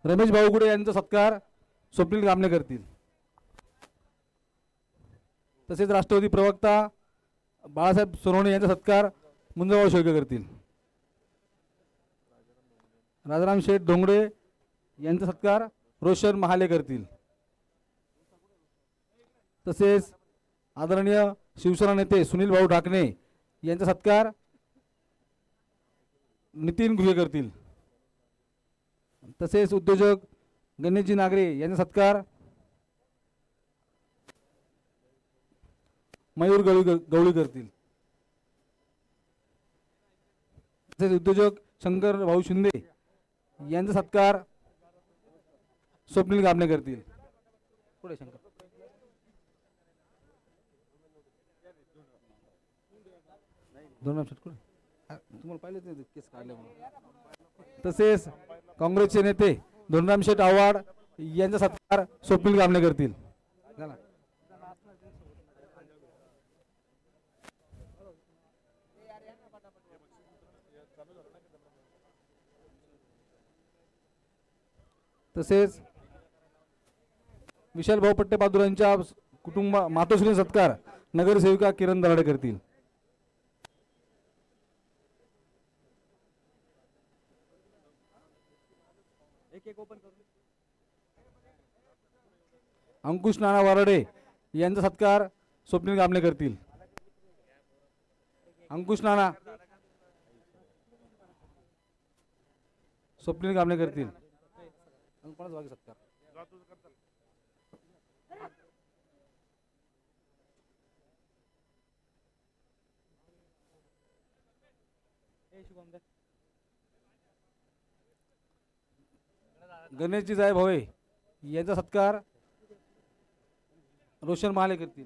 रमेश भाऊगुडे यांचा सत्कार स्वप्नील कामणे करतील। तसेच राष्ट्रवादी प्रवक्ता बाळासाहेब सोनवणे यांचा सत्कार मुंजाभाऊ शेळके करतील। राजाराम शेठ डोंगरे यांचा सत्कार रोशन महाले करतील। तसेच आदरणीय शिवसेना नेते सुनील भाऊ ढाकणे यांचा सत्कार नितीन घुगे करतील। तसेच उद्योजक गणेशजी नागरे यांचा सत्कार मयूर गवळी करतील। तसेच उद्योजक शंकर भाऊ शिंदे यांचा सत्कार स्वप्नील कामणे करतील। पुढे शंकर तुम्हाला पाहिले ते केस काढले म्हणून। तसेच काँग्रेसचे नेते धोंडराम शेठ आव्हाड यांचा सत्कार स्वप्नील कामणे करतील। तसेच विशाल भाऊ पट्टे बहादूर यांच्या कुटुंब मातोश्री सत्कार नगरसेविका किरण दराडे करतील। अंकुश नाना वारडे यांचा सत्कार स्वप्नील कामणे करतील। अंकुश नाना स्वप्नील कामणे करतील। सत्कार गणेशजी साहेब भोये यांचा सत्कार रोशन महाले करतील।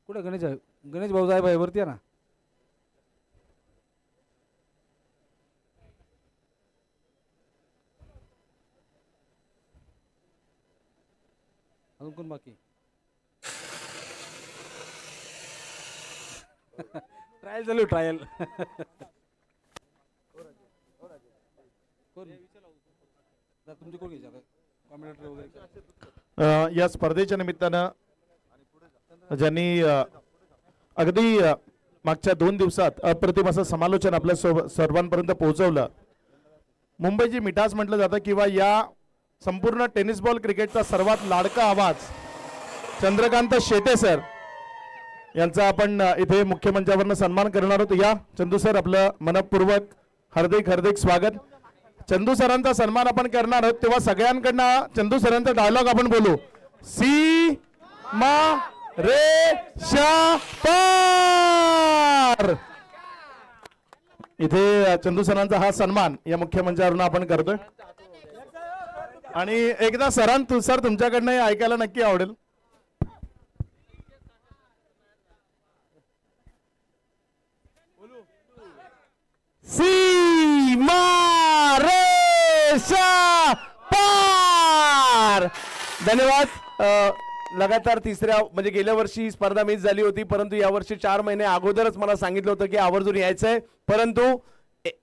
कुठे गणेश भाऊ साहेब आहे वरती आहे ना। अजून कोण बाकी ट्रायल चालू ट्रायल या स्पर्धेच्या निमित्तानं ज्यांनी अगदी मागच्या 2 दिवसात अप्रतिम असं समालोचन आपल्या सर्वांपर्यंत पोहोचवलं। मुंबईची मिठास म्हटलं जातं किंवा या संपूर्ण टेनिस बॉल क्रिकेटचा सर्वात लाडका आवाज चंद्रकांत शेटे सर यांचा आपण इथे मुख्य मंचावरनं सन्मान करणार आहोत। या चंदू सर आपलं मनपूर्वक हार्दिक हार्दिक स्वागत। चंदू सरांचा सन्मान आपण करणार आहोत तेव्हा सगळ्यांकडनं चंदू सरांचा डायलॉग आपण बोलू। सी मा रे शा पार। इथे चंदू सरांचा हा सन्मान या मुख्य मंचावरून आपण करतोय आणि एकदा सर तुमच्याकडनं ऐकायला नक्की आवडेल। सीमा रेषा पार। धन्यवाद। लगातार तिसऱ्या म्हणजे गेल्या वर्षी ही स्पर्धा मिस झाली होती परंतु यावर्षी 4 महिने अगोदरच मला सांगितलं होतं की आवर्जून यायचंय परंतु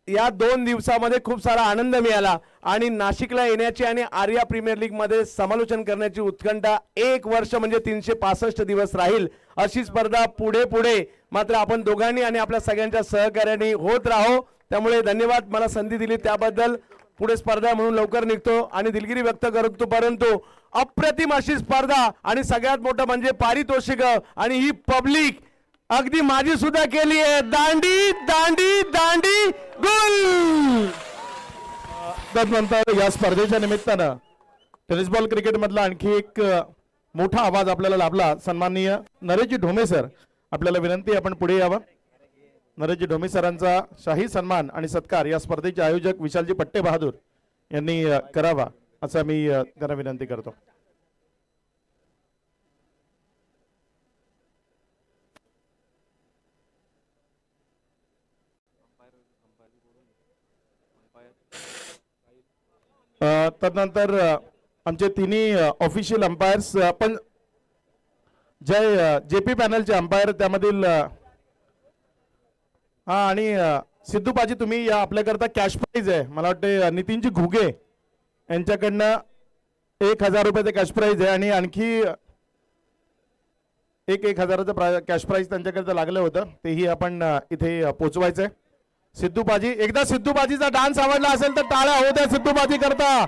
या 2 दिवसामध्ये खूप सारा आनंद मिळाला आणि नाशिकला येण्याची आणि आर्या प्रीमियर लीग मध्ये समालोचन करण्याची उत्कंठा 1 वर्ष म्हणजे 365 दिवस राहील। अशी स्पर्धा पुढे पुढे मात्र आपण दोघांनी आणि आपल्या सगळ्यांच्या सहकार्याने होत राहो। त्यामुळे धन्यवाद मला संधी दिली त्याबद्दल। पुढे स्पर्धा म्हणून लवकर निघतो आणि दिलगिरी व्यक्त करतो परंतु अप्रतिम अशी स्पर्धा आणि सगळ्यात मोठं म्हणजे पारितोषिक आणि ही पब्लिक अगदी माझी सुद्धा केली आहे। दांडी दांडी दांडी गुल। त्यानंतर या स्पर्धेच्या निमित्तानं टेनिस बॉल क्रिकेट मधला आणखी एक मोठा आवाज आपल्याला लाभला। सन्माननीय नरेशजी ढोमे सर आपल्याला विनंती आपण पुढे यावं। नरेशजी ढोमे सरांचा शाही सन्मान आणि सत्कार या स्पर्धेचे आयोजक विशालजी पट्टे बहादूर यांनी करावा असं मी त्यांना विनंती करतो। तदनंतर आमचे तिन्ही ऑफिशियल अंपायर्स पण जे जेपी पॅनलचे अंपायर त्यामधील आणि सिद्धू पाजी तुम्ही या आपल्याकरता कॅश प्राइज आहे, मला वाटते नितीनजी घुगे यांच्याकडनं 1000 रुपयाचं कॅश प्राइज आहे आणि आणखी 1000चं कॅश प्राइज त्यांच्याकडे लागलं होतं, तेही आपण इथे पोचवायचंय. सिद्धू पाजी, एकदा सिद्धू पाजीचा डान्स आवडला असेल तर टाळ्या होऊ द्या सिद्धू पाजी करता.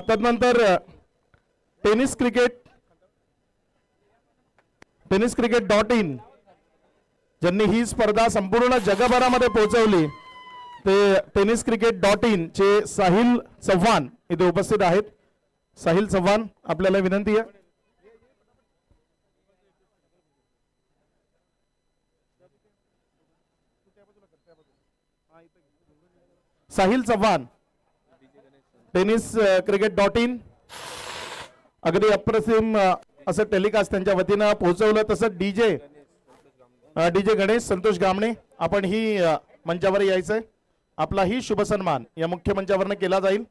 तदनंतर टेनिस क्रिकेट.in ज्यांनी ही स्पर्धा संपूर्ण जगभरामध्ये पोहोचवली ते टेनिस क्रिकेट.in चे साहिल चव्हाण इथे उपस्थित आहेत. साहिल चव्हाण, आपल्याला विनंती आहे. साहिल चव्हाण, टेनिस क्रिकेट.in, अगदी अप्रतिम असं टेलिकास्ट त्यांच्या वतीनं पोहोचवलं. तसंच डीजे गणेश संतोष गामणे, आपण ही मंचावर यायचंय. आपला ही शुभ सन्मान या मुख्य मंचावरनं केला जाईल.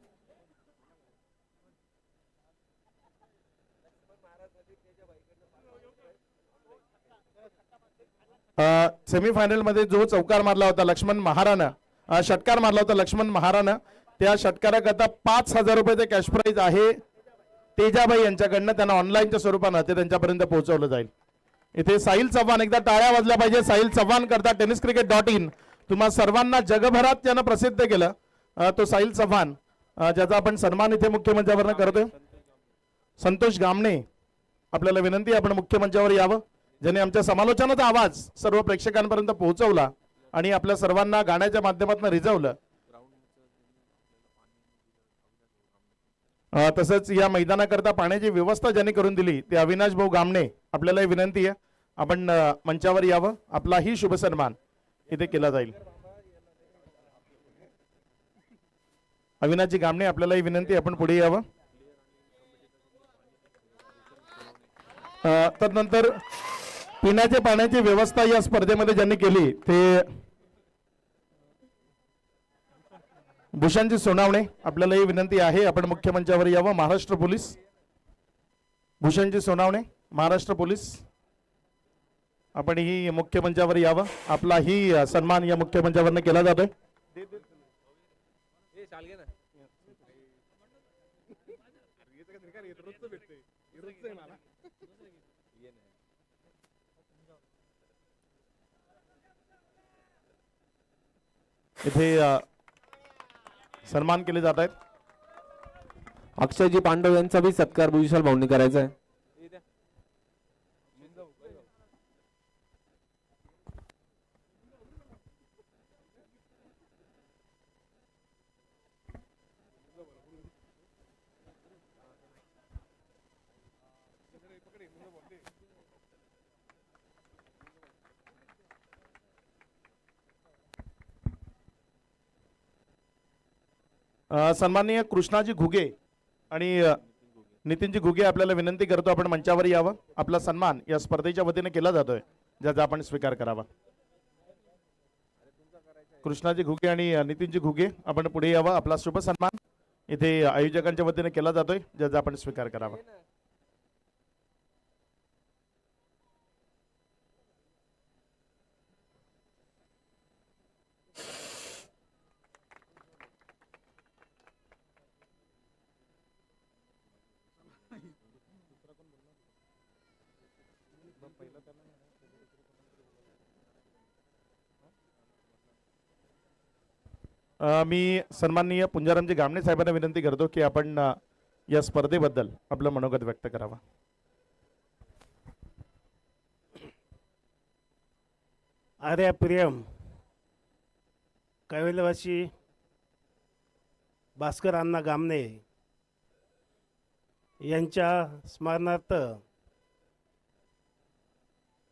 सेमीफायनल मध्ये जो चौकार मारला होता लक्ष्मण महारानं, षटकार मारला होता लक्ष्मण महारानं, त्या षटकाराकरता 5000 रुपयाचे कॅश प्राइज आहे तेजाबाई यांच्याकडनं. त्यांना ऑनलाईनच्या स्वरूपानं ते त्यांच्यापर्यंत पोहोचवलं जाईल. इथे साहिल चव्हाण, एकदा टाळ्या वाजल्या पाहिजे साहिल चव्हाण करता. टेनिस क्रिकेट.in तुम्हा सर्वांना जगभरात त्यानं प्रसिद्ध केलं, तो साहिल चव्हाण, ज्याचा आपण सन्मान इथे मुख्य मंचावर करतोय. संतोष गामणे, आपल्याला विनंती आहे आपण मुख्य मंचावर यावं, ज्याने आमच्या समालोचनाचा आवाज सर्व प्रेक्षकांपर्यंत पोहोचवला आणि आपल्या सर्वांना गाण्याच्या माध्यमातून रिझवलं. तसंच या मैदानाकरता पाण्याची व्यवस्था ज्यांनी करून दिली ते अविनाश भाऊ गामणे, आपल्याला विनंती आहे आपण मंचावर यावं. आपला ही शुभ सन्मान इथे केला जाईल. अविनाशजी गामणे, आपल्यालाही विनंती आपण पुढे यावं. तदनंतर पिण्याच्या पाण्याची व्यवस्था या स्पर्धेमध्ये ज्यांनी केली ते भूषणजी सोनावणे, आपल्यालाही विनंती आहे आपण मुख्य मंचावर यावं. महाराष्ट्र पोलीस, भूषणजी सोनावणे, महाराष्ट्र पोलीस, आपण ही मुख्य मंचावर यावं. आपला ही सन्मान या मुख्य मंचावरनं केला जातोय. इथे सन्मान केले जात आहेत. अक्षयजी पांडव यांचा बी सत्कार भुजल भाऊंनी करायचा आहे. सन्माननीय कृष्णाजी घुगे आणि नितीनजी घुगे, आपल्याला विनंती करतो आपण मंचावर यावं. आपला सन्मान या स्पर्धेच्या वतीने केला जातोय, ज्याचा आपण स्वीकार करावा. कृष्णाजी घुगे आणि नितीनजी घुगे, आपण पुढे यावं. आपला शुभ सन्मान इथे आयोजकांच्या वतीने केला जातोय, ज्याचा आपण स्वीकार करावा. मी सन्माननीय पुंजारामजी गामणे साहेबांना विनंती करतो की आपण या स्पर्धेबद्दल आपलं मनोगत व्यक्त करावं. आर्या प्रियम, कैवल्यवासी भास्कर अण्णा गामणे यांच्या स्मरणार्थ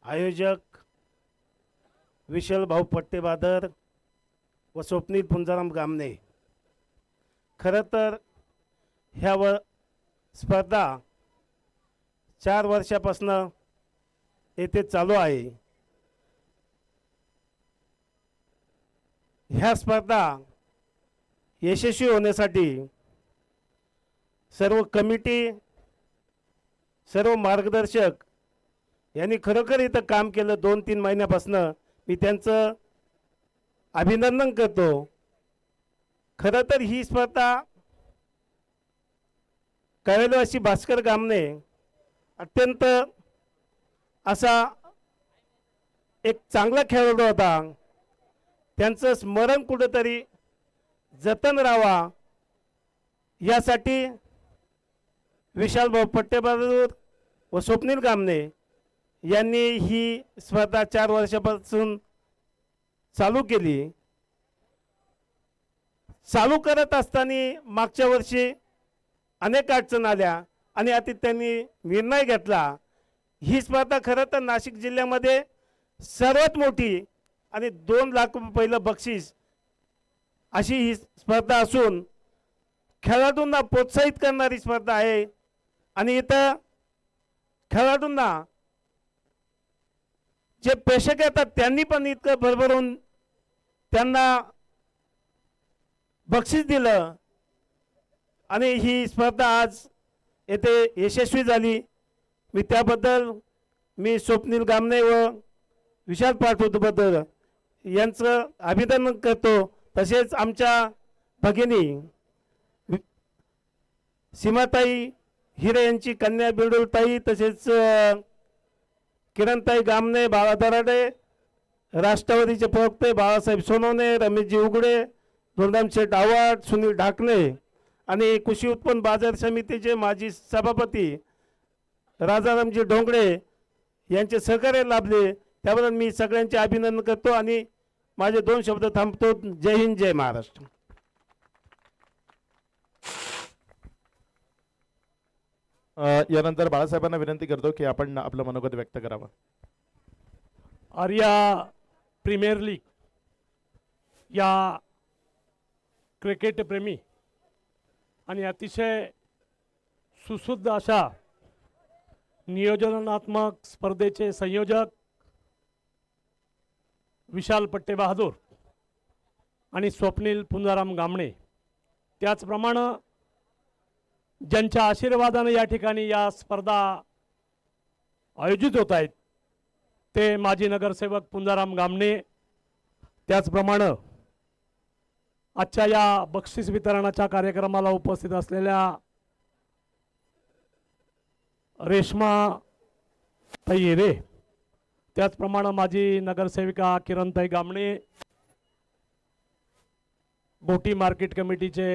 आयोजक विशाल भाऊ पट्टेबादर व स्वप्नील पुंजाराम गामणे. खरं तर ह्या स्पर्धा 4 वर्षापासून येथे चालू आहे. ह्या स्पर्धा यशस्वी होण्यासाठी सर्व कमिटी, सर्व मार्गदर्शक यांनी खरोखर इथं काम केलं 2-3 महिन्यापासून मी त्यांचं अभिनंदन करतो. खरं तर ही स्पर्धा कळेलवासी भास्कर गामने अत्यंत असा एक चांगला खेळाडू होता. त्यांचं स्मरण कुठंतरी जतन राहावा यासाठी विशाल भाऊ पट्टेबहादूर व स्वप्नील गामने यांनी ही स्पर्धा 4 वर्षापासून चालू केली. चालू करत असताना मागच्या वर्षी अनेक अडचण आल्या आणि आता त्यांनी निर्णय घेतला. ही स्पर्धा खरं तर नाशिक जिल्ह्यामध्ये सर्वात मोठी आणि 2 लाख रुपये पहिलं बक्षीस अशी ही स्पर्धा असून खेळाडूंना प्रोत्साहित करणारी स्पर्धा आहे. आणि इथं खेळाडूंना जे प्रेक्षक येतात त्यांनी पण इतकं भरभरून त्यांना बक्षीस दिलं आणि ही स्पर्धा आज येथे यशस्वी झाली. मी त्याबद्दल मी स्वप्नील गामने व विशाल पाठवतबद्दल यांचं अभिनंदन करतो. तसेच आमच्या भगिनी सीमाताई हिरे यांची कन्या बिडुलताई, तसेच किरणताई गामने, बाळा दराडे, राष्ट्रवादीचे प्रवक्ते बाळासाहेब सोनवणे, रमेशजी उघडे, धोंडराम शेठ आव्हाड, सुनील ढाकणे आणि कृषी उत्पन्न बाजार समितीचे माजी सभापती राजारामजी ढोंगडे यांचे सहकार्य लाभले. त्याबद्दल मी सगळ्यांचे अभिनंदन करतो आणि माझे 2 शब्द थांबतो. जय हिंद, जय महाराष्ट्र. यानंतर बाळासाहेबांना विनंती करतो की आपण आपलं मनोगत व्यक्त करावं. आर्या प्रीमियर लीग या क्रिकेट प्रेमी आणि अतिशय सुसुद्ध अशा नियोजनात्मक स्पर्धेचे संयोजक विशाल पट्टेबहादूर आणि स्वप्नील पुंजाराम गामणे, त्याचप्रमाणे ज्यांच्या आशीर्वादाने या ठिकाणी या स्पर्धा आयोजित होत आहेत ते माजी नगरसेवक पुंजाराम गामणे, त्याचप्रमाणे आजच्या या बक्षीस वितरणाच्या कार्यक्रमाला उपस्थित असलेल्या रेश्मा ताई हिरे, त्याचप्रमाणे माजी नगरसेविका किरणताई गामणे, गोटी मार्केट कमिटीचे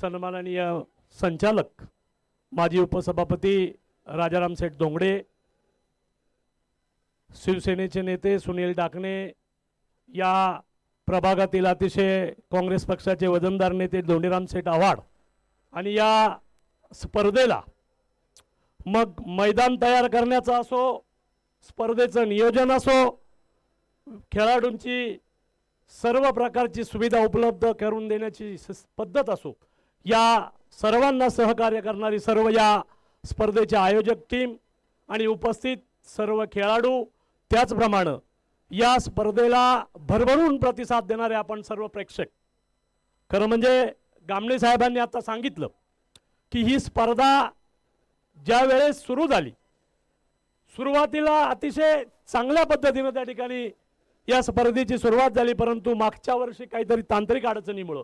सन्माननीय संचालक माजी उपसभापती राजाराम शेठ धोंगडे, शिवसेनेचे नेते सुनील ढाकणे, या प्रभागातील अतिशय काँग्रेस पक्षाचे वजनदार नेते धोंडीराम शेठ आव्हाड आणि या स्पर्धेला मग मैदान तयार करण्याचा असो, स्पर्धेचं नियोजन असो, खेळाडूंची सर्व प्रकारची सुविधा उपलब्ध करून देण्याची पद्धत असो, या सर्वांना सहकार्य करणारी सर्व या स्पर्धेचे आयोजक टीम आणि उपस्थित सर्व खेळाडू, त्याचप्रमाणे या स्पर्धेला भरभरून प्रतिसाद देणारे आपण सर्व प्रेक्षक. खरं म्हणजे गामणे साहेबांनी आता सांगितलं की ही स्पर्धा ज्या वेळेस सुरू झाली, सुरुवातीला अतिशय चांगल्या पद्धतीने त्या ठिकाणी या स्पर्धेची सुरुवात झाली, परंतु मागच्या वर्षी काहीतरी तांत्रिक अडचणीमुळे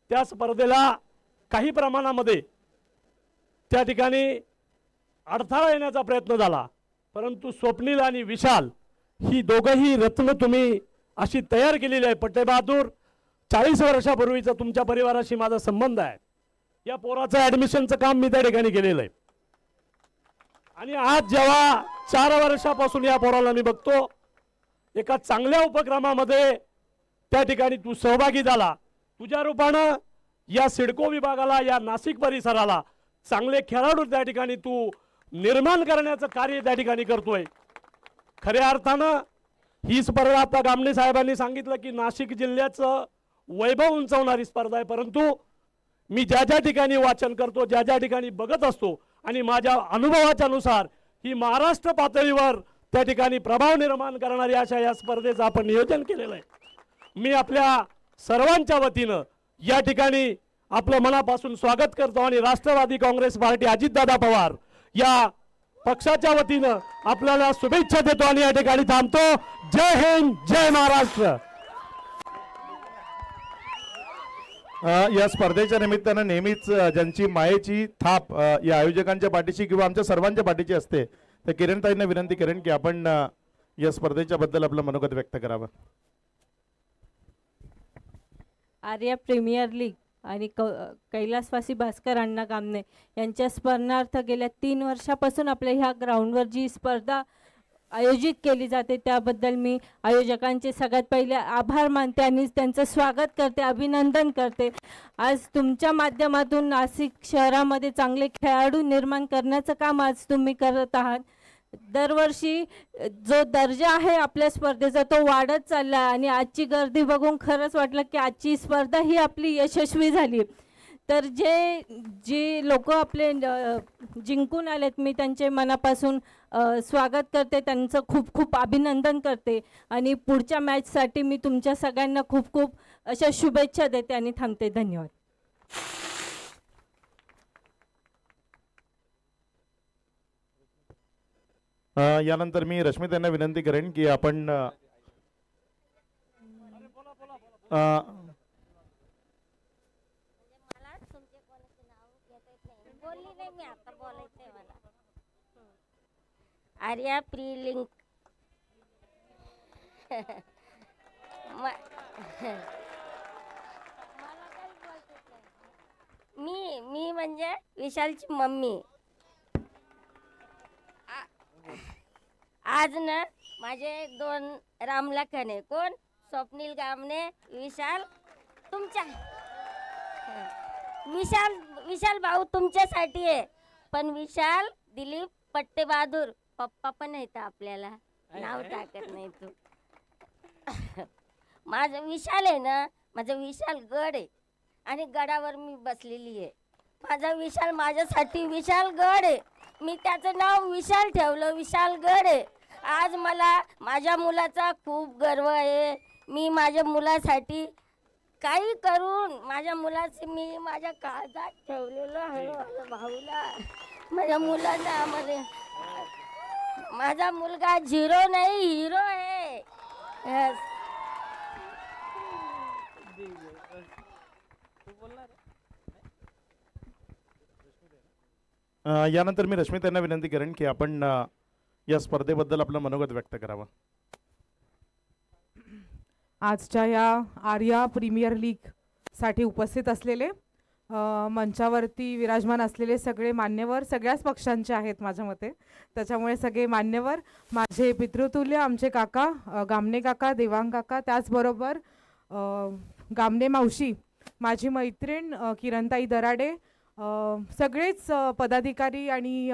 त्या स्पर्धेला काही प्रमाणामध्ये त्या ठिकाणी अडथळा येण्याचा प्रयत्न झाला. परंतु स्वप्नील आणि विशाल ही दोघंही रत्न तुम्ही अशी तयार केलेली आहे. पट्टेबहादूर, 40 वर्षापूर्वीचा तुमच्या परिवाराशी माझा संबंध आहे. या पोराचं ऍडमिशनचं काम मी त्या ठिकाणी केलेलं आहे आणि आज जेव्हा 4 वर्षापासून या पोराला मी बघतो, एका चांगल्या उपक्रमामध्ये त्या ठिकाणी तू सहभागी झाला. तुझ्या रूपानं या सिडको विभागाला, या नाशिक परिसराला चांगले खेळाडू त्या ठिकाणी तू निर्माण करण्याचं कार्य त्या ठिकाणी करतोय. खऱ्या अर्थानं ही स्पर्धा आता गामणे साहेबांनी सांगितलं की नाशिक जिल्ह्याचं वैभव उंचावणारी स्पर्धा आहे, परंतु मी ज्या ज्या ठिकाणी वाचन करतो, ज्या ज्या ठिकाणी बघत असतो आणि माझ्या अनुभवाच्या नुसार ही महाराष्ट्र पातळीवर त्या ठिकाणी प्रभाव निर्माण करणारी अशा या स्पर्धेचं आपण नियोजन केलेलं आहे. मी आपल्या सर्वांच्या वतीनं या ठिकाणी आपलं मनापासून स्वागत करतो आणि राष्ट्रवादी काँग्रेस पार्टी अजितदादा पवार या पक्षाच्या वतीनं आपल्याला शुभेच्छा देतो आणि या ठिकाणी थांबतो. जय हिंद, जय महाराष्ट्र. या स्पर्धेच्या निमित्तानं नेहमीच ज्यांची मायेची थाप या आयोजकांच्या पाठीशी किंवा आमच्या सर्वांच्या पाठीशी असते, तर किरणताईंना विनंती करेन की आपण या स्पर्धेच्या बद्दल आपलं मनोगत व्यक्त करावं. आर्या प्रीमियर लीग आणि कैलासवासी भास्कर अण्णा कामने यांच्या स्मरणार्थ गेल्या 3 वर्षापासून आपल्या ह्या ग्राउंडवर जी स्पर्धा आयोजित केली जाते त्याबद्दल मी आयोजकांचे सगळ्यात पहिले आभार मानते आणि त्यांचं स्वागत करते, अभिनंदन करते. आज तुमच्या माध्यमातून नाशिक शहरामध्ये चांगले खेळाडू निर्माण करण्याचं काम आज तुम्ही करत आहात. दरवर्षी जो दर्जा आहे आपल्या स्पर्धेचा तो वाढत चालला आणि आजची गर्दी बघून खरंच वाटलं की आजची स्पर्धा ही आपली यशस्वी झाली. तर जे लोक आपले जिंकून आलेत मी त्यांचे मनापासून स्वागत करते, त्यांचं खूप खूप अभिनंदन करते आणि पुढच्या मॅचसाठी मी तुमच्या सगळ्यांना खूप खूप अशा शुभेच्छा देते आणि थांबते. धन्यवाद. यानंतर मी रश्मिताईंना विनंती करेन की आपण आर्या प्रीलिंक मी म्हणजे विशालची मम्मी. आज ना माझे 2 रामलखन आहे. कोण? स्वप्नील गामने, विशाल. तुमच्या विशाल भाऊ तुमच्यासाठी आहे, पण विशाल दिलीप पट्टेबहादूर पप्पा पण आहेत आपल्याला, नाव टाकत नाही तू. माझं विशाल आहे ना, माझं विशाल गड आहे आणि गडावर मी बसलेली आहे. माझा विशाल माझ्यासाठी विशाल गड आहे. मी त्याचं नाव विशाल ठेवलं, विशाल गड आहे. आज मला माझ्या मुलाचा खूप गर्व आहे. मी माझ्या मुलासाठी काही करून माझ्या मुलाचे मी माझ्या काळजात ठेवलेलं आहे. भाऊला माझ्या मुलांना माझा मुलगा 0 नाही हिरो आहे. यानंतर मी रश्मिताईंना विनंती करेन की आपण या स्पर्धेबद्दल आपलं मनोगत व्यक्त करावं. आजच्या या आर्या प्रीमियर लीग साठी उपस्थित असलेले मंचावरती विराजमान असलेले सगळे मान्यवर सगळ्याच पक्षांचे आहेत माझ्या मते, त्याच्यामुळे सगळे मान्यवर, माझे पितृतुल्य आमचे काका गामने काका, देवांग काका, त्याचबरोबर गामने मावशी, माझी मैत्रीण किरणताई दराडे, सगळेच पदाधिकारी आणि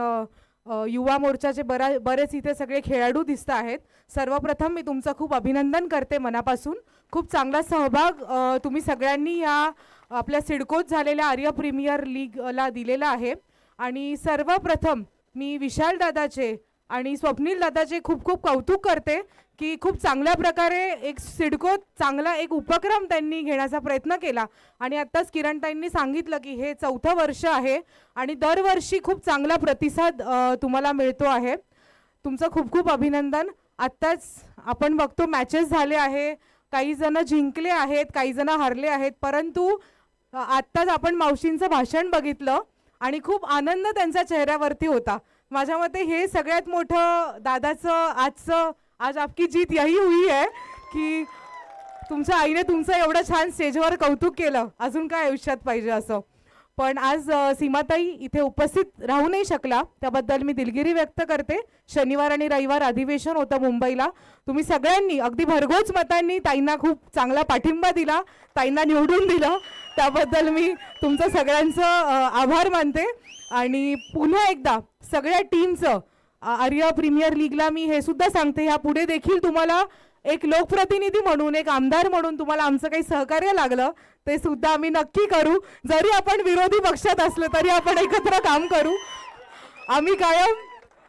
युवा मोर्चाचे बरेच इथे सगळे खेळाडू दिसत आहेत. सर्वप्रथम मी तुमचं खूप अभिनंदन करते मनापासून. खूप चांगला सहभाग तुम्ही सगळ्यांनी या आपल्या सिडकोत झालेल्या आर्या प्रीमियर लीगला दिलेला आहे. आणि सर्वप्रथम मी विशाल दादाचे आणि स्वप्नील दादाचे खूप खूप कौतुक करते की खूप चांगल्या प्रकारे एक सिडकोत चांगला एक उपक्रम त्यांनी घेण्याचा प्रयत्न केला. आणि आत्ताच किरणताईंनी सांगितलं की हे 4थं वर्ष आहे आणि दरवर्षी खूप चांगला प्रतिसाद तुम्हाला मिळतो आहे. तुमचं खूप खूप अभिनंदन. आत्ताच आपण बघतो मॅचेस झाले आहे, काही जण जिंकले आहेत, काही जण हारले आहेत, परंतु आत्ताच आपण मावशींचं भाषण बघितलं आणि खूप आनंद त्यांच्या चेहऱ्यावरती होता. माझ्या मते हे सगळ्यात मोठं दादाचं आज आपकी जीत यही हुई है की तुमच्या आईने तुमचं एवढं छान स्टेजवर कौतुक केलं. अजून काय आयुष्यात पाहिजे असं. पण आज सीमाताई इथे उपस्थित राहू नाही शकला, त्याबद्दल मी दिलगिरी व्यक्त करते. शनिवार आणि रविवार अधिवेशन होतं मुंबईला. तुम्ही सगळ्यांनी अगदी भरघोस मतांनी ताईंना खूप चांगला पाठिंबा दिला, ताईंना निवडून दिलं, त्याबद्दल मी तुमचं सगळ्यांचं आभार मानते. आणि पुन्हा एकदा सगळ्या टीमचं आर्या प्रीमियर लीगला मी हे सुद्धा सांगते, ह्या पुढे देखील तुम्हाला एक लोकप्रतिनिधी म्हणून, एक आमदार म्हणून तुम्हाला आमचं काही सहकार्य लागलं ते सुद्धा आम्ही नक्की करू. जरी आपण विरोधी पक्षात असलो तरी आपण एकत्र काम करू.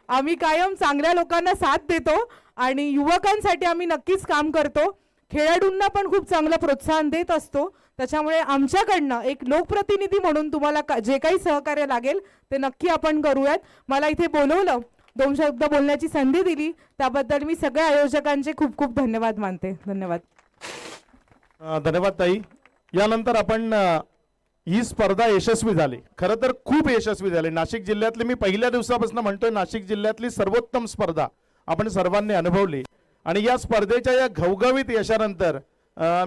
आम्ही कायम चांगल्या लोकांना साथ देतो आणि युवकांसाठी आम्ही नक्कीच काम करतो. खेळाडूंना पण खूप चांगलं प्रोत्साहन देत असतो. त्याच्यामुळे आमच्याकडनं एक लोकप्रतिनिधी म्हणून तुम्हाला जे काही सहकार्य लागेल ते नक्की आपण करूयात. मला इथे बोलवलं 2 शब्द बोलण्याची संधी दिली त्याबद्दल मी सगळ्या आयोजकांचे खूप खूप धन्यवाद मानते. धन्यवाद. धन्यवाद ताई. यानंतर आपण ही स्पर्धा यशस्वी झाली, खरं तर खूप यशस्वी झाली. नाशिक जिल्ह्यातली, मी पहिल्या दिवसापासून म्हणतोय, नाशिक जिल्ह्यातली सर्वोत्तम स्पर्धा आपण सर्वांनी अनुभवली. आणि या स्पर्धेच्या या घवघवीत यशानंतर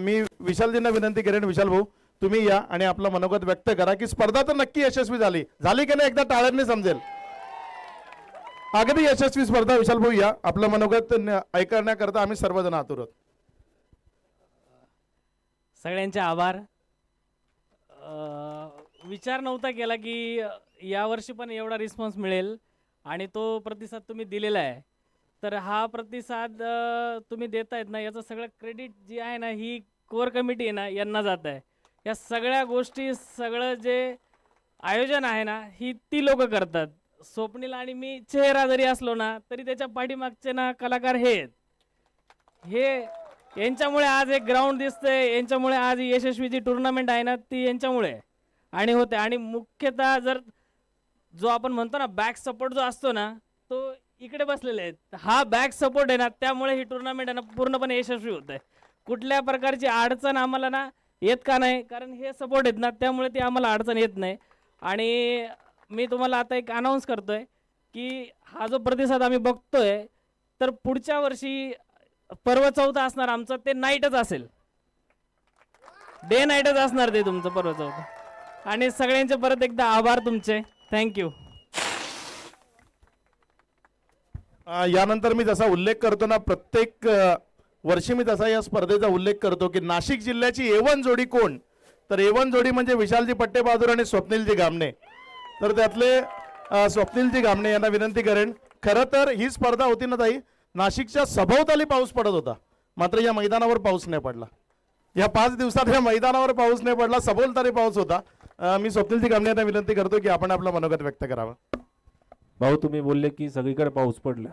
मी विशालजींना विनंती करेन, विशाल भाऊ तुम्ही या आणि आपलं मनोगत व्यक्त करा की स्पर्धा तर नक्की यशस्वी झाली की नाही, एकदा टाळ्यांनी समजेल. अगदी यशस्वी स्पर्धा. विशाल भाऊ या, आपलं मनोगत ऐकण्याकरता आम्ही सर्वजण आतुर आहोत. सगळ्यांचे आभार. विचार नव्हता केला की यावर्षी पण एवढा रिस्पॉन्स मिळेल आणि तो प्रतिसाद तुम्ही दिलेला आहे. तर हा प्रतिसाद तुम्ही देतायत ना, याचं सगळं क्रेडिट जी आहे ना, ही कोर कमिटी आहे ना, यांना जात आहे. या सगळ्या गोष्टी, सगळं जे आयोजन आहे ना, ही ती लोक करतात. स्वप्नील आणि मी चेहरा जरी असलो ना, तरी त्याच्या पाठीमागचे ना कलाकार हे आहेत. हे यांच्यामुळे आज एक ग्राउंड दिसतंय, यांच्यामुळे आज यशस्वी जी टुर्नामेंट आहे ना, ती यांच्यामुळे आणि होते. आणि मुख्यतः जर जो आपण म्हणतो ना बॅक सपोर्ट जो असतो ना, तो इकडे बसलेले आहेत. हा बॅक सपोर्ट आहे ना, त्यामुळे ही टुर्नामेंट आहे ना पूर्णपणे यशस्वी होत आहे. कुठल्या प्रकारची अडचण आम्हाला ना येत का नाही, कारण हे सपोर्ट आहेत ना, त्यामुळे ती आम्हाला अडचण येत नाही. आणि मी तुम्हाला आता एक अनाऊन्स करतोय की हा जो प्रतिसाद आम्ही बघतोय, तर पुढच्या वर्षी पर्व 14 असणार आमचं, ते नाईटच असेल, डे नाईटच असणार ते तुमचं पर्व 14. आणि सगळ्यांचे परत एकदा आभार तुमचे. थँक्यू. यानंतर मी जसा उल्लेख करतो ना, प्रत्येक वर्षी मी तसा या स्पर्धेचा उल्लेख करतो की नाशिक जिल्ह्याची A1 जोडी कोण, तर A1 जोडी म्हणजे विशालजी पट्टेबहादूर आणि स्वप्नीलजी गामणे. तर त्यातले स्वप्नीलजी गामणे यांना विनंती करेन. खरं तर ही स्पर्धा होती ना ताई, नाशिकच्या सभोवताली पाऊस पडत होता, मात्र या मैदानावर पाऊस नाही पडला. या 5 दिवसात या मैदानावर पाऊस नाही पडला, सभोवताली पाऊस होता. मी स्वप्नीलजी गामणे यांना विनंती करतो की आपण आपलं मनोगत व्यक्त करावं. भाऊ तुम्ही बोलले की सगळीकडे पाऊस पडला,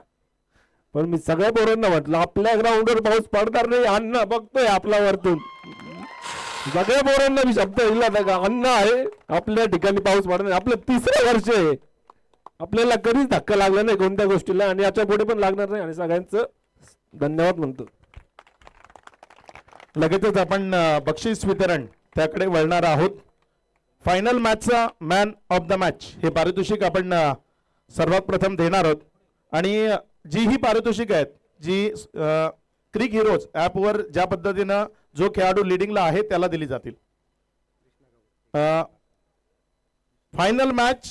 पण मी सगळ्या पोरांना म्हटलं आपल्या ग्राउंडवर पाऊस पडणार नाही. अन्न बघतोय आपला वरतून, सगळ्या पोरांना मी शब्द दिला का अन्न आहे, आपल्या ठिकाणी पाऊस पडणार नाही. आपलं 3रं वर्ष आहे, आपल्याला कधीच धक्का लागला नाही कोणत्या गोष्टीला आणि याच्या पुढे पण लागणार नाही. आणि सगळ्यांचं धन्यवाद म्हणतो. लगेचच आपण बक्षीस वितरण त्याकडे वळणार आहोत. फायनल मॅचचा मॅन ऑफ द मॅच हे पारितोषिक आपण सर्वात प्रथम देणार आहोत. आणि जी ही पारितोषिक आहेत, जी क्रिक हिरोज ॲपवर ज्या पद्धतीनं जो खेळाडू लिडिंगला आहे त्याला दिली जातील. Final match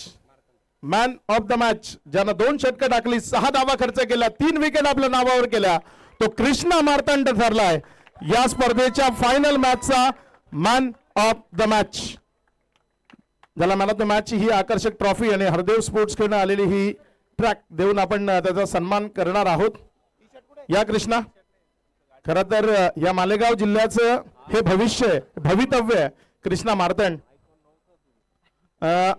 man of the match, ज्यानं 2 षटकं टाकली, 6 धावा खर्च केला, 3 विकेट आपल्या नावावर केल्या, तो कृष्णा मार्तंड ठरलाय या स्पर्धेच्या फायनल मॅचचा मॅन ऑफ द मॅच. ज्याला मॅन ऑफ द मॅच ही आकर्षक ट्रॉफी आणि हरदेव स्पोर्ट्स कडून आलेली ही ट्रॅक देऊन आपण त्याचा सन्मान करणार आहोत. या कृष्णा, खरं तर या मालेगाव जिल्ह्याचं हे भविष्य, भवितव्य आहे कृष्णा मार्तंड.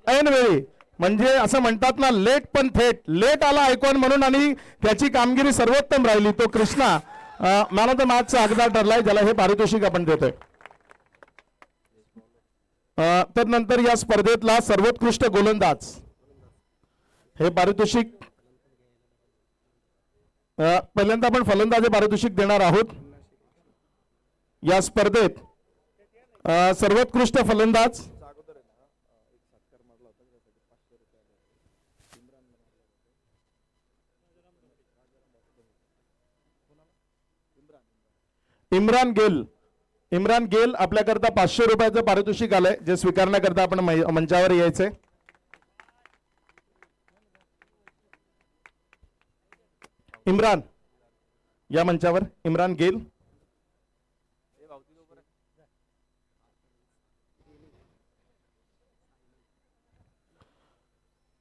ऐनवेळी म्हणजे असं म्हणतात ना, लेट पण थेट, लेट आला आयकॉन म्हणून आणि त्याची कामगिरी सर्वोत्तम राहिली. तो कृष्णा मॅन ऑफ द मॅचचा हकदार ठरलाय, ज्याला हे पारितोषिक आपण देतोय. तर नंतर या स्पर्धेतला सर्वोत्कृष्ट गोलंदाज हे पारितोषिक, पहिल्यांदा आपण फलंदाज पारितोषिक देणार आहोत. या स्पर्धेत सर्वोत्कृष्ट फलंदाज इम्रान गेल. इम्रान गेल आपल्याकरता 500 रुपयाचं पारितोषिक आलंय, जे स्वीकारण्याकरता आपण मंचावर यायचंय. इम्रान या मंचावर. इम्रान गेल.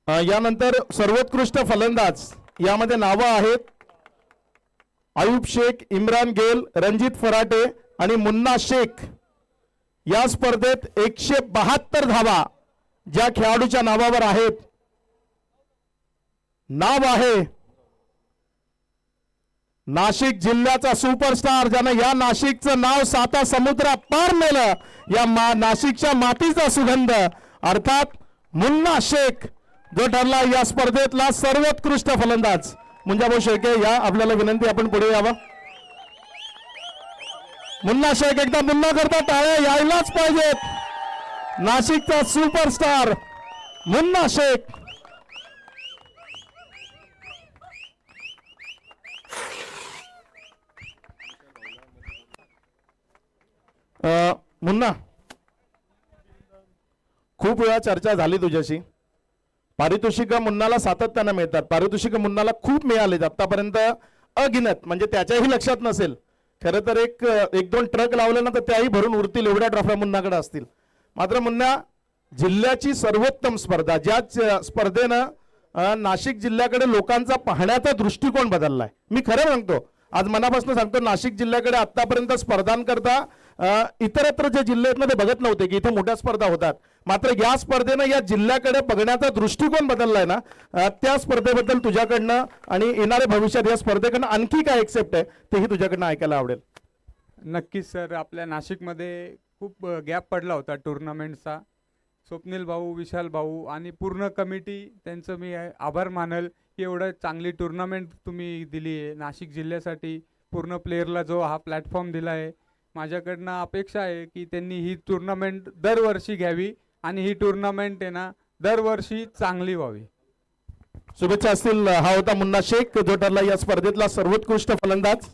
यानंतर सर्वोत्कृष्ट फलंदाज यामध्ये नावं आहेत आयुब शेख, इम्रान गेल, रणजित फराटे आणि मुन्ना शेख. या स्पर्धेत 172 धावा ज्या खेळाडूच्या नावावर आहेत, नाव आहे नाशिक जिल्ह्याचा सुपरस्टार, ज्यानं या नाशिकचं नाव 7 समुद्रा पार नेलं, या नाशिकच्या मातीचा सुगंध, अर्थात मुन्ना शेख. जो ठरला या स्पर्धेतला सर्वोत्कृष्ट फलंदाज. मुंजाभाऊ शेळके या, आपल्याला विनंती आपण पुढे यावं. मुन्ना शेख एकदा मुन्ना करता टाळ्या यायलाच पाहिजेत. नाशिकचा सुपरस्टार मुन्ना शेख. मुन्ना, खूप वेळा चर्चा झाली तुझ्याशी. पारितोषिक मुन्नाला सातत्यानं मिळतात, पारितोषिक मुन्नाला खूप मिळाले आतापर्यंत अगिनत, म्हणजे त्याच्याही लक्षात नसेल. खरं तर एक दोन ट्रक लावले ना तर त्याही भरून उरतील एवढ्या ट्रॉफ्या मुन्नाकडे असतील. मात्र मुन्ना, जिल्ह्याची सर्वोत्तम स्पर्धा, ज्या स्पर्धेनं नाशिक जिल्ह्याकडे लोकांचा पाहण्याचा दृष्टिकोन बदललाय. मी खरं सांगतो, आज मनापासून सांगतो, नाशिक जिल्ह्याकडे आतापर्यंत स्पर्धांकरता इतरत्र जे जिल्हे आहेत ना ते बघत नव्हते की इथे मोठ्या स्पर्धा होतात. मात्र या स्पर्धेनं या जिल्ह्याकडे बघण्याचा दृष्टिकोन बदललाय ना, त्या स्पर्धेबद्दल तुझ्याकडनं आणि येणाऱ्या भविष्यात या स्पर्धेकडनं आणखी काय एक्सेप्ट आहे तेही तुझ्याकडनं ऐकायला आवडेल. नक्कीच सर, आपल्या नाशिकमध्ये खूप गॅप पडला होता टुर्नामेंटचा. स्वप्नील भाऊ, विशाल भाऊ आणि पूर्ण कमिटी, त्यांचं मी आभार मानल की एवढं चांगली टुर्नामेंट तुम्ही दिली आहे नाशिक जिल्ह्यासाठी. पूर्ण प्लेयरला जो हा प्लॅटफॉर्म दिला आहे, माझ्याकडनं अपेक्षा आहे की त्यांनी ही टुर्नामेंट दरवर्षी घ्यावी आणि ही टुर्नामेंट आहे ना दरवर्षी चांगली व्हावी. शुभेच्छा असतील. हा होता मुन्ना शेख, जो ठरला या स्पर्धेतला सर्वोत्कृष्ट फलंदाज.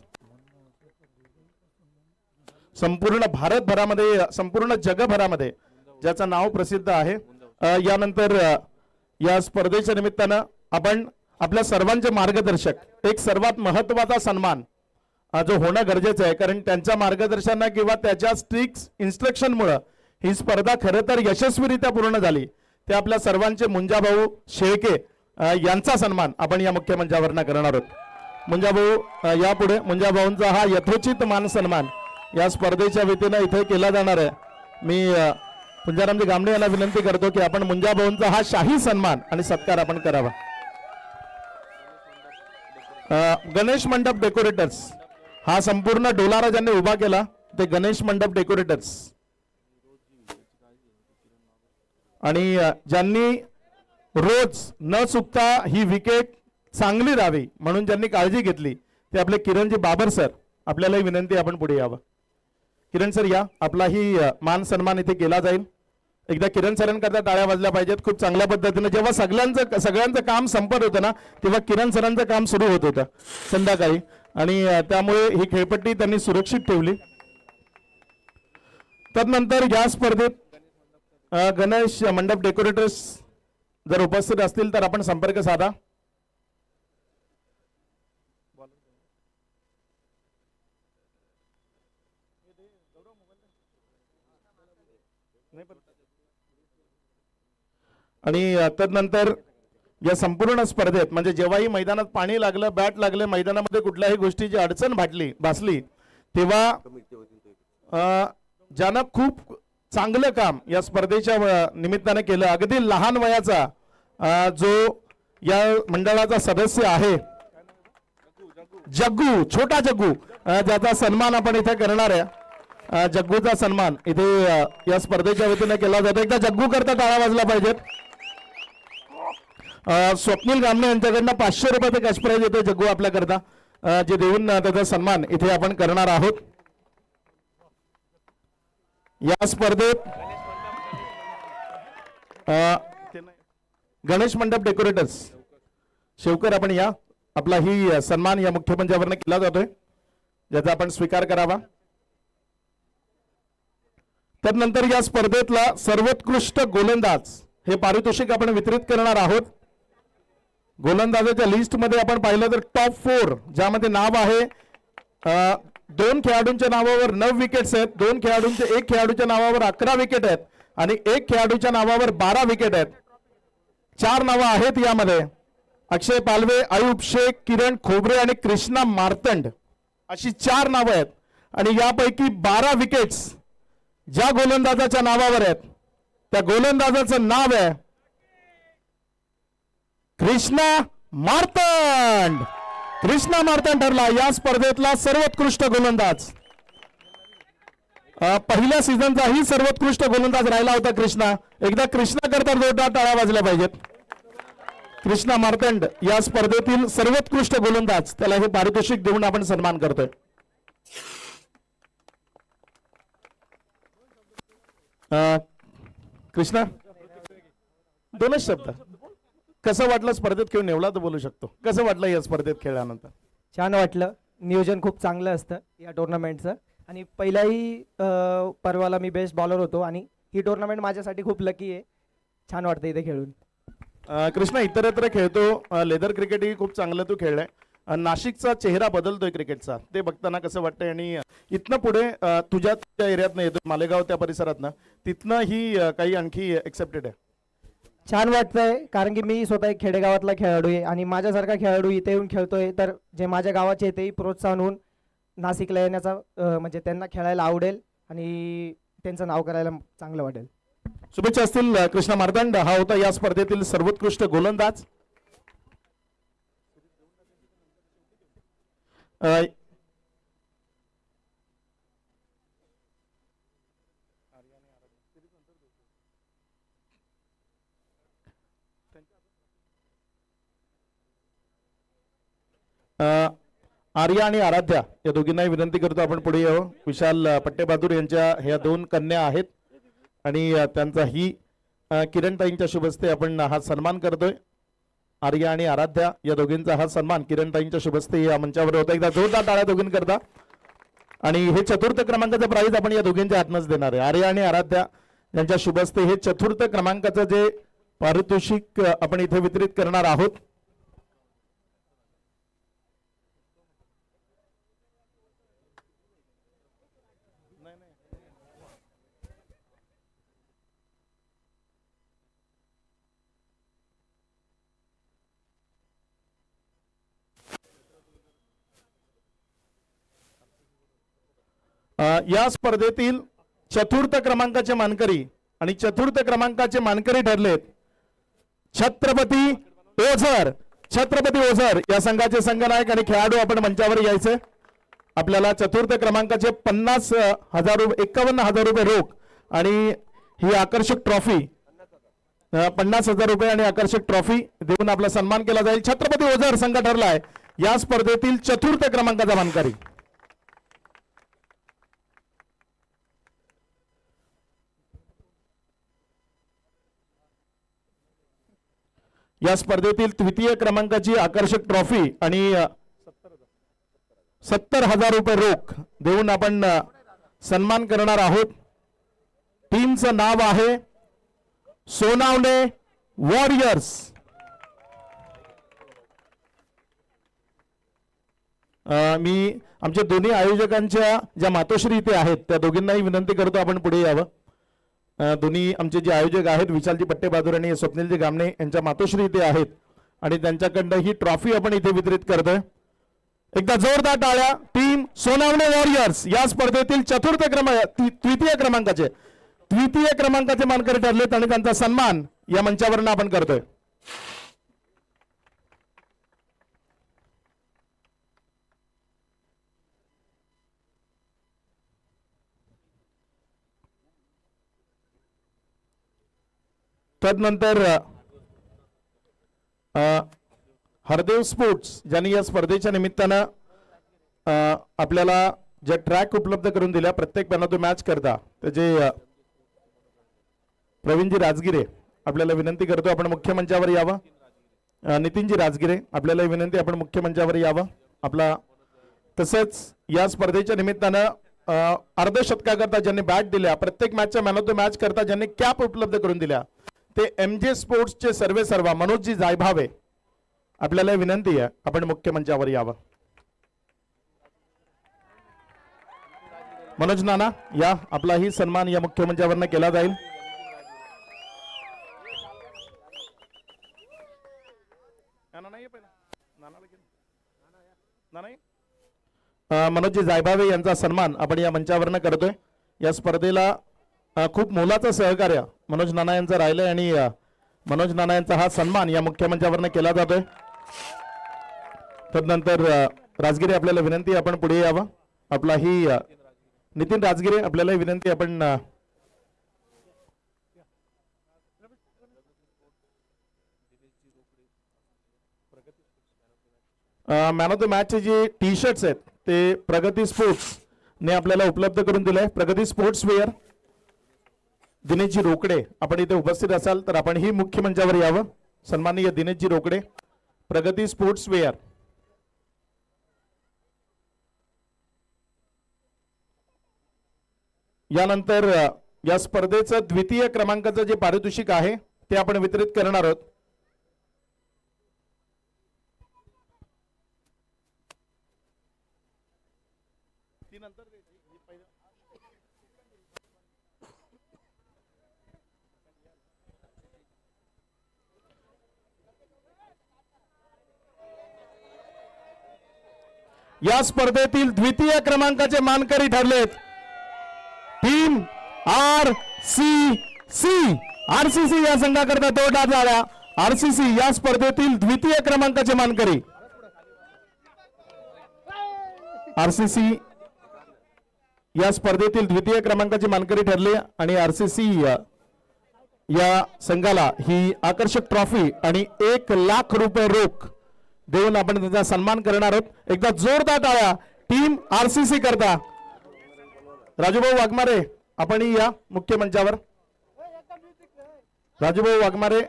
संपूर्ण भारतभरामध्ये, संपूर्ण जगभरामध्ये ज्याचं नाव प्रसिद्ध आहे. यानंतर या स्पर्धेच्या निमित्तानं आपण आपल्या सर्वांचे मार्गदर्शक, एक सर्वात महत्वाचा सन्मान जो होणं गरजेचं आहे, कारण त्यांच्या मार्गदर्शना किंवा त्याच्या स्ट्रिक्ट इन्स्ट्रक्शनमुळे ही स्पर्धा खरं तर यशस्वीरित्या पूर्ण झाली. ते आपल्या सर्वांचे मुंजाभाऊ शेळके यांचा सन्मान आपण या मुख्य मंचावरनं करणार आहोत. मुंजाभाऊ यापुढे, मुंजाभाऊंचा हा यथोचित मान सन्मान या स्पर्धेच्या वतीनं इथे केला जाणार आहे. मी पुंजारामजी गामडे यांना विनंती करतो की आपण मुंजाभाऊंचा हा शाही सन्मान आणि सत्कार आपण करावा. गणेश मंडप डेकोरेटर्स हा संपूर्ण डोलारा ज्यांनी उभा केला ते गणेश मंडप डेकोरेटर्स, आणि ज्यांनी रोज न चुकता ही विकेट चांगली राहावी म्हणून ज्यांनी काळजी घेतली ते आपले किरणजी बाबर सर. आपल्यालाही विनंती आपण पुढे यावं. किरण सर या, आपला ही मान सन्मान इथे केला जाईल. एकदा किरण सरांकरता टाळ्या वाजल्या पाहिजेत. खूप चांगल्या पद्धतीने जेव्हा सगळ्यांचं काम संपत होतं ना तेव्हा किरण सरांचं काम सुरू होत होतं संध्याकाळी, आणि त्यामुळे ही खेळपट्टी त्यांनी सुरक्षित ठेवली. तदनंतर या स्पर्धेत गणेश मंडप डेकोरेटर्स जर उपस्थित असतील तर आपण संपर्क साधा. आणि तदनंतर या संपूर्ण स्पर्धेत, म्हणजे जेव्हाही मैदानात पाणी लागलं, बॅट लागले, मैदानामध्ये कुठल्याही गोष्टीची अडचण भासली तेव्हा ज्यानं खूप चांगलं काम या स्पर्धेच्या निमित्ताने केलं, अगदी लहान वयाचा जो या मंडळाचा सदस्य आहे जग्गू, छोटा जग्गू, ज्याचा सन्मान आपण इथे करणार आहे. जग्गूचा सन्मान इथे या स्पर्धेच्या वतीने केला जातो. एकदा जग्गू करता टाळा वाजला पाहिजेत. स्वप्नील गामणे यांच्याकडनं 500 रुपयाचे कॅश प्राइज येतो जग्गू आपल्याकरता, जे देऊन त्याचा सन्मान इथे आपण करणार आहोत. या स्पर्धेत गणेश मंडप डेकोरेटर्स शेवकर आपण या, आपला ही सन्मान या मुख्य मंचावरनं केला जातोय, ज्याचा आपण स्वीकार करावा. त्यानंतर या स्पर्धेतला सर्वोत्कृष्ट गोलंदाज हे पारितोषिक आपण वितरित करणार आहोत. गोलंदाजाच्या लिस्ट मध्ये आपण पाहिलं तर टॉप 4 ज्यामध्ये नाव आहे 2 खेळाडूंच्या नावावर 9 विकेट्स आहेत, 2 खेळाडूंचे 1 खेळाडूच्या नावावर 11 विकेट आहेत आणि 1 खेळाडूच्या नावावर 12 विकेट आहेत. 4 नावं आहेत यामध्ये, अक्षय पालवे, आयुब शेख, किरण खोबरे आणि कृष्णा मार्तंड अशी 4 नावं आहेत. आणि यापैकी 12 विकेट्स ज्या गोलंदाजाच्या नावावर आहेत त्या गोलंदाजाचं नाव आहे कृष्णा मार्तंड. कृष्णा मार्तंड ठरला या स्पर्धेतला सर्वोत्कृष्ट गोलंदाज. पहिल्या सीझनचाही सर्वोत्कृष्ट गोलंदाज राहिला होता कृष्णा. एकदा कृष्णा करता जोरदार टाळ्या वाजल्या पाहिजेत. कृष्णा मार्तंड या स्पर्धेतील सर्वोत्कृष्ट गोलंदाज, त्याला हे पारितोषिक देऊन आपण सन्मान करतोय. कृष्णा, दोनच शब्द. कसं वाटलं स्पर्धेत खेळून? एवढा तर बोलू शकतो. कसं वाटलं या स्पर्धेत खेळल्यानंतर? छान वाटलं. नियोजन खूप चांगलं असतं या टुर्नामेंटचं आणि पहिल्याही पर्वाला मी बेस्ट बॉलर होतो आणि ही टुर्नामेंट माझ्यासाठी खूप लकी आहे. छान वाटतं इथे खेळून. कृष्णा, इतरत्र खेळतो, लेदर क्रिकेटही खूप चांगलं तू खेळलाय. नाशिकचा चेहरा बदलतोय क्रिकेटचा, ते बघताना कसं वाटतंय? आणि इथनं पुढे तुझ्या एरियातनं येतो, मालेगाव त्या परिसरातनं, तिथनं ही काही आणखी एक्सेप्टेड आहे? छान वाटतंय कारण की मी स्वतः एक खेडेगावातला खेळाडू आहे आणि माझ्यासारखा खेळाडू इथे येऊन खेळतोय तर जे माझ्या गावाचे आहे तेही प्रोत्साहन होऊन नाशिकला येण्याचा म्हणजे त्यांना खेळायला आवडेल आणि त्यांचं नाव करायला चांगलं वाटेल. शुभेच्छा असतील. कृष्णा मार्तंड हा होता या स्पर्धेतील सर्वोत्कृष्ट गोलंदाज. आर्या आणि आराध्या या दोघींनाही विनंती करतो आपण पुढे यावं. विशाल पट्टेबहादूर यांच्या ह्या दोन कन्या आहेत आणि त्यांचा ही किरणताईंच्या शुभ हस्ते आपण हा सन्मान करतोय. आर्या आणि आराध्या या दोघींचा हा सन्मान किरणताईंच्या शुभ हस्ते या मंचावर होता. एकदा जोरदार टाळ्या दोघींकरता. आणि हे चतुर्थ क्रमांकाचं प्राइज आपण या दोघींच्या हातनच देणार आहे. आर्या आणि आराध्या यांच्या शुभ हस्ते हे चतुर्थ क्रमांकाचं जे पारितोषिक आपण इथे वितरित करणार आहोत. या स्पर्धेतील चतुर्थ क्रमांकाचे मानकरी आणि चतुर्थ क्रमांकाचे मानकरी ठरलेत छत्रपती ओझर. छत्रपती ओझर या संघाचे संघनायक आणि खेळाडू आपण मंचावर यायचे. आपल्याला चतुर्थ क्रमांकाचे 51,000 रुपये रोख आणि ही आकर्षक ट्रॉफी 50,000 रुपये आणि आकर्षक ट्रॉफी देऊन आपला सन्मान केला जाईल. छत्रपती ओझर संघ ठरलाय या स्पर्धेतील चतुर्थ क्रमांकाचा मानकरी. या स्पर्धेतील तृतीय क्रमांकाची आकर्षक ट्रॉफी आणि 70,000 रुपये रोख देऊन आपण सन्मान करणार आहोत. टीमचं नाव आहे सोनावणे वॉरियर्स. मी आमच्या दोन्ही आयोजकांच्या ज्या मातोश्री इथे आहेत त्या दोघींनाही विनंती करतो आपण पुढे यावं. दोन्ही आमचे जे आयोजक आहेत विशालजी पट्टेबहादूर आणि स्वप्नीलजी गामणे यांच्या मातोश्री इथे आहेत आणि त्यांच्याकडनं ही ट्रॉफी आपण इथे वितरित करतोय. एकदा जोरदार टाळ्या. टीम सोनावणे वॉरियर्स या स्पर्धेतील तृतीय क्रमांकाचे मानकरी ठरलेत आणि त्यांचा सन्मान या मंचावरून आपण करतोय. तदनंतर हरदेव स्पोर्ट्स ज्यांनी या स्पर्धेच्या निमित्तानं आपल्याला ज्या ट्रॅक उपलब्ध करून दिल्या प्रत्येक तो मॅच करता त्याचे प्रवीणजी राजगिरे आपल्याला विनंती करतो आपण मुख्य मंचावर यावं. नितीनजी राजगिरे आपल्याला विनंती आपण मुख्य मंचावर यावं आपला. तसेच या स्पर्धेच्या निमित्तानं अर्धशतकाकरता ज्यांनी बॅट दिल्या प्रत्येक मॅचच्या मॅन ऑफ द मॅच करता ज्यांनी कॅप उपलब्ध करून दिल्या ते MJ स्पोर्ट्सचे सर्वेसर्वा मनोजजी जायभावे आपल्याला विनंती आहे आपण मुख्य मंचावर यावं. मनोज नाना या आपलाही सन्मान या मुख्य मंचावर केला जाईल. मनोजजी जायभावे यांचा सन्मान आपण या मंचावर करतोय. या स्पर्धेला खूप मोलाचं सहकार्य मनोज नाना यांचं राहिलंय आणि मनोज नाना यांचा हा सन्मान या मुख्य मंचावर केला जातोय. तदनंतर राजगिरे आपल्याला विनंती आपण पुढे यावं. आपला ही नितीन राजगिरे आपल्याला विनंती आपण मॅन ऑफ द मॅचचे जे टी शर्ट्स आहेत ते प्रगती स्पोर्ट्स ने आपल्याला उपलब्ध करून दिलंय. प्रगती स्पोर्ट्स वेअर दिनेशजी रोकडे आपण इथे उपस्थित असाल तर आपण ही मुख्य मंचावर यावं. सन्माननीय दिनेशजी रोकडे, प्रगती स्पोर्ट्स वेअर. यानंतर या स्पर्धेचं द्वितीय क्रमांकाचं जे पारितोषिक आहे ते आपण वितरित करणार आहोत. या स्पर्धेतील द्वितीय क्रमांकाचे मानकरी ठरलेत टीम RCC. RCC या संघाकरता तोडा झाला. RCC या स्पर्धेतील द्वितीय क्रमांकाचे मानकरी. RCC या स्पर्धेतील द्वितीय क्रमांकाचे मानकरी ठरले आणि RCC या संघाला ही आकर्षक ट्रॉफी आणि 1 लाख रुपये रोख देऊन आपण त्याचा सन्मान करणार आहोत. एकदा जोरदार टाळ्या टीम RCC करता. राजूभाऊ वाघमारे आपण या मुख्य मंचावर. राजूभाऊ वाघमारे,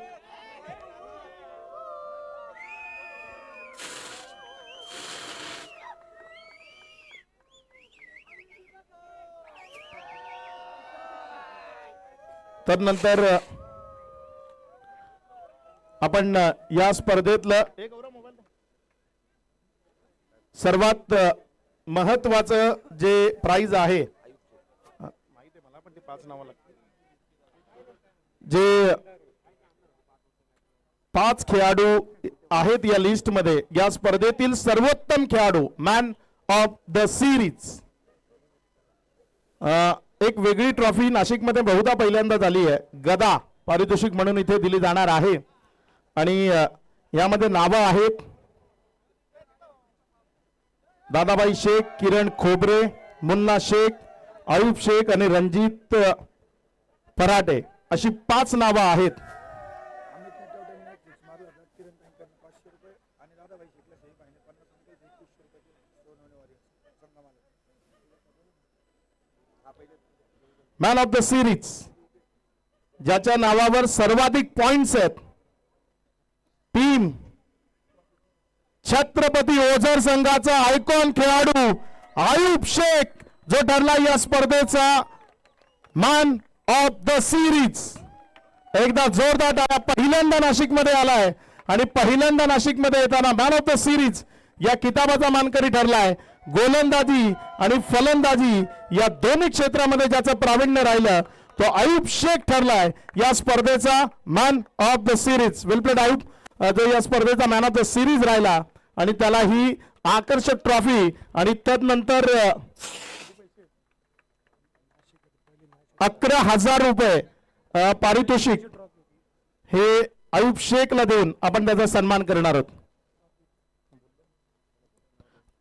तदनंतर आपण या स्पर्धेतलं सर्वात महत्वाचं जे प्राइज आहे जे 5 खेळाडू आहेत या लिस्ट मध्ये. या स्पर्धेतील सर्वोत्तम खेळाडू मॅन ऑफ द सिरीज. एक वेगळी ट्रॉफी नाशिकमध्ये बहुधा पहिल्यांदा झाली आहे. गदा पारितोषिक म्हणून इथे दिली जाणार आहे आणि यामध्ये नावं आहेत दादाबाई शेख, किरण खोबरे, मुन्ना शेख, आयुब शेख आणि रणजित पराटे अशी 5 नावं आहेत. मॅन ऑफ द सिरीज ज्याच्या नावावर सर्वाधिक पॉइंट्स आहेत टीम छत्रपती ओझर संघाचा आयकॉन खेळाडू आयुब शेख जो ठरला या स्पर्धेचा मॅन ऑफ द सिरीज. एकदा जोरदार टाळ्या. पहिल्यांदा नाशिकमध्ये आलाय आणि पहिल्यांदा नाशिकमध्ये येताना मॅन ऑफ द सिरीज या किताबाचा मानकरी ठरलाय. गोलंदाजी आणि फलंदाजी या दोन्ही क्षेत्रामध्ये ज्याचं प्रावीण्य राहिलं तो आयुब शेख ठरलाय या स्पर्धेचा man of the series. Well played Ayub, जो या स्पर्धेचा मॅन ऑफ द सिरीज राहिला आणि त्याला ही आकर्षक ट्रॉफी आणि तदनंतर 11,000 रुपये पारितोषिक हे आयुब शेखला देऊन आपण त्याचा सन्मान करणार आहोत.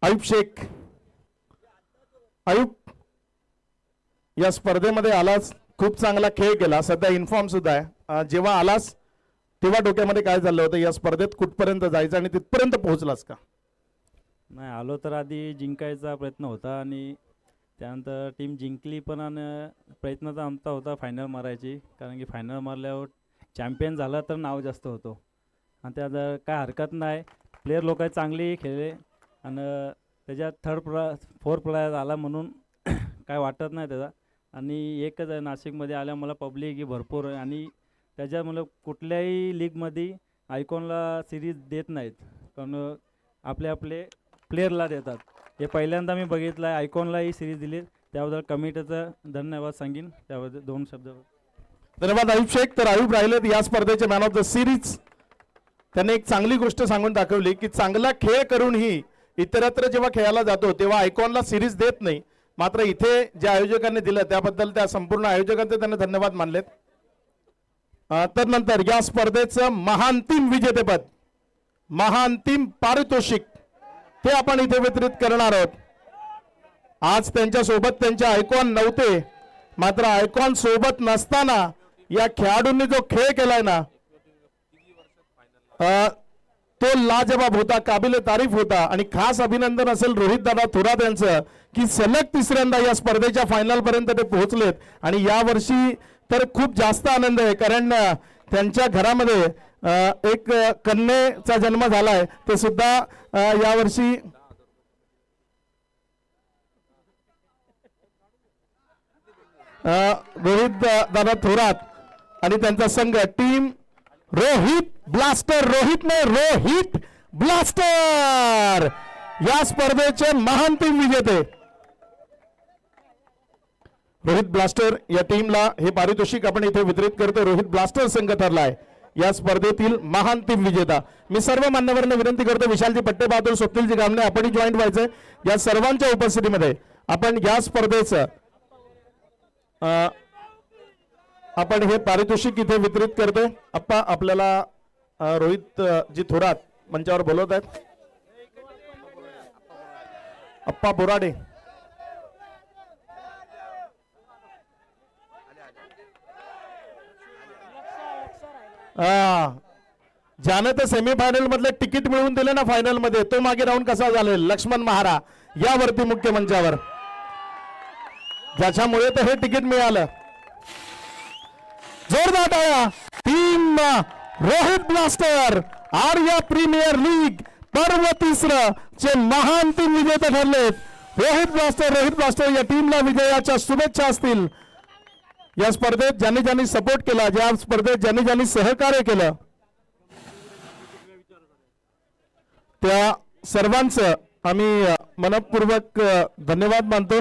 आयुब शेख, आयुब या स्पर्धेमध्ये आलास, खूप चांगला खेळ केला, सध्या इन्फॉर्म सुद्धा आहे. जेव्हा आलास तेव्हा डोक्यामध्ये काय झालं होतं, या स्पर्धेत कुठपर्यंत जायचं आणि तिथपर्यंत पोहोचलास का? नाही, आलो तर आधी जिंकायचा प्रयत्न होता आणि त्यानंतर टीम जिंकली पण आणि प्रयत्न तर आमचा होता फायनल मारायची, कारण की फायनल मारल्यावर चॅम्पियन झाला तर नाव जास्त होतो आणि त्यात काय हरकत नाही. प्लेयर लोक चांगली खेळले आणि त्याच्यात फोर्थ प्लेयर आला म्हणून काय वाटत नाही त्याचा. आणि एकच आहे नाशिकमध्ये आल्या मला पब्लिक ही भरपूर आहे आणि त्याच्यामुळे कुठल्याही लीगमध्ये आयकॉनला सिरीज देत नाहीत, कारण आपले प्लेयरला देतात. हे पहिल्यांदा मी बघितलं आहे आयकॉनला ही सिरीज दिली, त्याबद्दल कमिटीचं धन्यवाद सांगेन. त्याबद्दल 2 शब्द. धन्यवाद आयुब शेख. तर आयुब राहिलेत या स्पर्धेचे मॅन ऑफ द सिरीज. त्याने एक चांगली गोष्ट सांगून दाखवली की चांगला खेळ करूनही इतरत्र जेव्हा खेळायला जातो तेव्हा आयकॉनला सिरीज देत नाही, मात्र इथे ज्या आयोजकांनी दिलं त्याबद्दल त्या संपूर्ण आयोजकांचे त्यांनी धन्यवाद मानलेत. तदनंतर या स्पर्धेचं महांतिम विजेतेपद, महांतिम पारितोषिक ते आपण इथे वितरित करणार आहोत. आज त्यांच्या सोबत त्यांचे आयकॉन नव्हते, मात्र आयकॉन सोबत नसताना या खेळाडूंनी जो खेळ केलाय ना, तो लाजवाब होता, काबिल तारीफ होता. आणि खास अभिनंदन असेल रोहित दादा थोरात यांचं की सलग तिसऱ्यांदा या स्पर्धेच्या फायनल पर्यंत ते पोहोचलेत. आणि या वर्षी तर खूप जास्त आनंद आहे, कारण त्यांच्या घरामध्ये एक कन्येचा जन्म झालाय. ते सुद्धा यावर्षी रोहित दादा थोरात आणि त्यांचा संघ टीम रोहित ब्लास्टर, रोहित नाही रोहित ब्लास्टर या स्पर्धेचे महान टीम विजेते. रोहित ब्लास्टर या टीमला हे पारितोषिक आपण इथे वितरित करतो. रोहित ब्लास्टर संघ ठरलाय या स्पर्धेतील महान टीम विजेता. मी सर्व मान्यवरांना विनंती करतो, विशालजी पट्टेबहादूर, स्वप्नीलजी गामणे, आपणही जॉईंट व्हायचंय. या सर्वांच्या उपस्थितीमध्ये आपण या स्पर्धेचं आपण हे पारितोषिक इथे वितरित करतोय. आप्पा आपल्याला रोहित जी थोरात मंचावर बोलवत आहेत. आप्पा बोराडे. ज्याने तर सेमीफायनल मधले तिकीट मिळवून दिले ना फायनल मध्ये, तो मागे राहून कसा झाले, लक्ष्मण महारा यावरती मुख्य मंचावर, ज्याच्यामुळे तर हे तिकीट मिळालं. जोरदार टाळ्या. Team Rohit blaster Arya premier league पर्व तिसरं चे महान टीम विजेते ठरलेत. रोहित ब्लास्टर या टीमला विजयाच्या शुभेच्छा असतील. या स्पर्धेत ज्यांनी ज्यांनी सपोर्ट केला, ज्या स्पर्धेत ज्यांनी ज्यांनी सहकार्य केलं, त्या सर्वांचं आम्ही मनपूर्वक धन्यवाद मानतो.